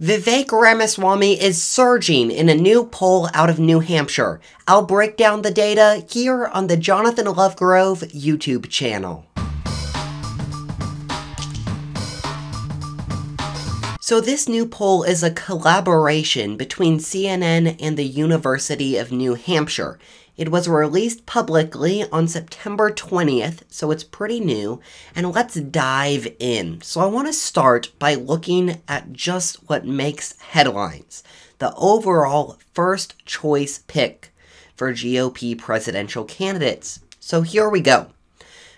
Vivek Ramaswamy is surging in a new poll out of New Hampshire. I'll break down the data here on the Jonathan Lovegrove YouTube channel. So this new poll is a collaboration between CNN and the University of New Hampshire. It was released publicly on September 20th, so it's pretty new, and let's dive in. So I want to start by looking at just what makes headlines, the overall first choice pick for GOP presidential candidates. So here we go.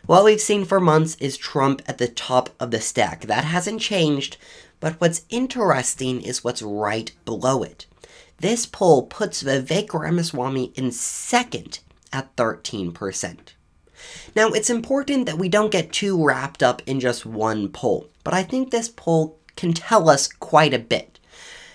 What we've seen for months is Trump at the top of the stack. That hasn't changed, but what's interesting is what's right below it. This poll puts Vivek Ramaswamy in second at 13%. Now, it's important that we don't get too wrapped up in just one poll, but I think this poll can tell us quite a bit.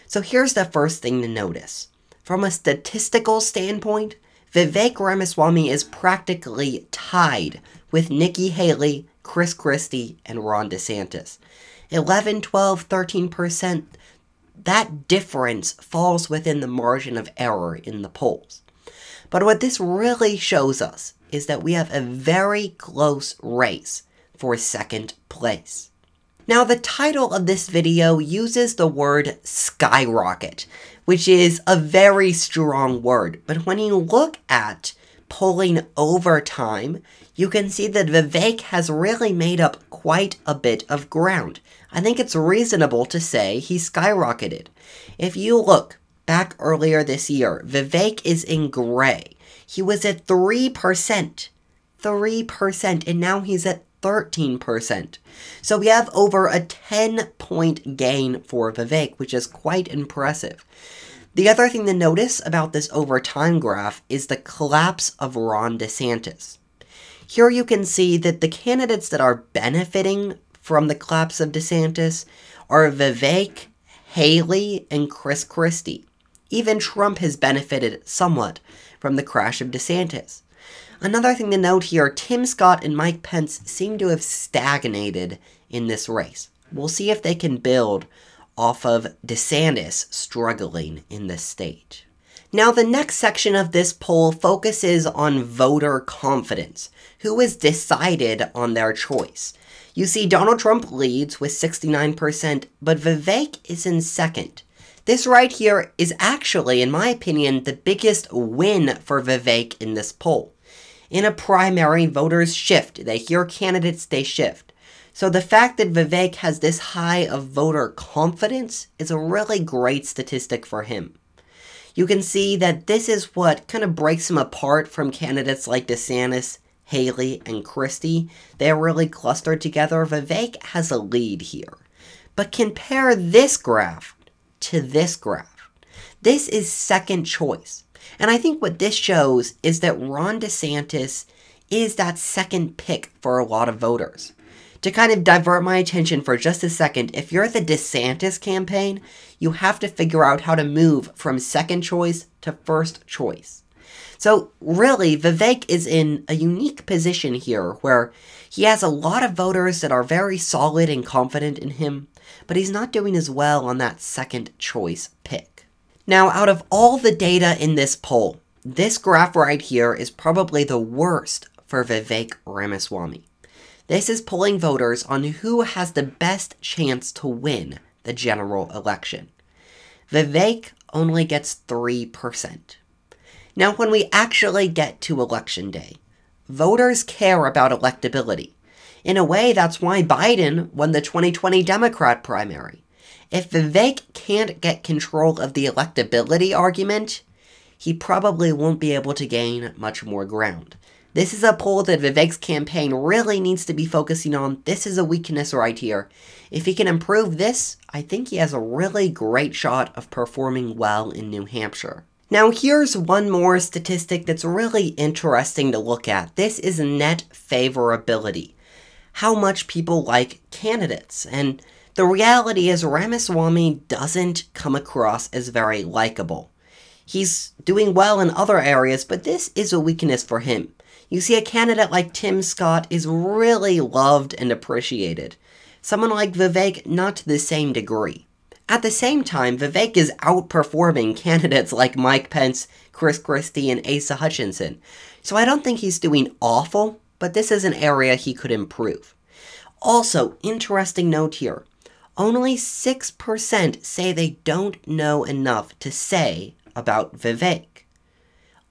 So here's the first thing to notice. From a statistical standpoint, Vivek Ramaswamy is practically tied with Nikki Haley, Chris Christie, and Ron DeSantis. 11, 12, 13%. That difference falls within the margin of error in the polls. But what this really shows us is that we have a very close race for second place. Now, the title of this video uses the word skyrocket, which is a very strong word. But when you look at polling over time, you can see that Vivek has really made up quite a bit of ground. I think it's reasonable to say he skyrocketed. If you look back earlier this year, Vivek is in gray. He was at 3%, and now he's at 13%. So we have over a 10-point gain for Vivek, which is quite impressive. The other thing to notice about this over time graph is the collapse of Ron DeSantis. Here you can see that the candidates that are benefiting from the collapse of DeSantis are Vivek, Haley, and Chris Christie. Even Trump has benefited somewhat from the crash of DeSantis. Another thing to note here, Tim Scott and Mike Pence seem to have stagnated in this race. We'll see if they can build off of DeSantis struggling in this state. Now, the next section of this poll focuses on voter confidence, who has decided on their choice. You see Donald Trump leads with 69%, but Vivek is in second. This right here is actually, in my opinion, the biggest win for Vivek in this poll. In a primary, voters shift. They hear candidates, they shift. So the fact that Vivek has this high of voter confidence is a really great statistic for him. You can see that this is what kind of breaks him apart from candidates like DeSantis, Haley, and Christie. They're really clustered together. Vivek has a lead here. But compare this graph to this graph. This is second choice. And I think what this shows is that Ron DeSantis is that second pick for a lot of voters. To kind of divert my attention for just a second, if you're the DeSantis campaign, you have to figure out how to move from second choice to first choice. So really, Vivek is in a unique position here where he has a lot of voters that are very solid and confident in him, but he's not doing as well on that second choice pick. Now, out of all the data in this poll, this graph right here is probably the worst for Vivek Ramaswamy. This is polling voters on who has the best chance to win the general election. Vivek only gets 3%. Now, when we actually get to Election Day, voters care about electability. In a way, that's why Biden won the 2020 Democrat primary. If Vivek can't get control of the electability argument, he probably won't be able to gain much more ground. This is a poll that Vivek's campaign really needs to be focusing on. This is a weakness right here. If he can improve this, I think he has a really great shot of performing well in New Hampshire. Now, here's one more statistic that's really interesting to look at. This is net favorability. How much people like candidates. And the reality is Ramaswamy doesn't come across as very likable. He's doing well in other areas, but this is a weakness for him. You see, a candidate like Tim Scott is really loved and appreciated. Someone like Vivek, not to the same degree. At the same time, Vivek is outperforming candidates like Mike Pence, Chris Christie, and Asa Hutchinson. So I don't think he's doing awful, but this is an area he could improve. Also, interesting note here, only 6% say they don't know enough to say about Vivek.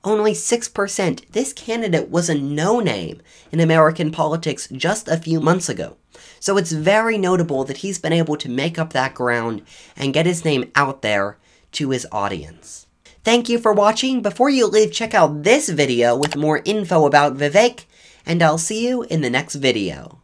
Only 6%. This candidate was a no-name in American politics just a few months ago. So it's very notable that he's been able to make up that ground and get his name out there to his audience. Thank you for watching. Before you leave, check out this video with more info about Vivek, and I'll see you in the next video.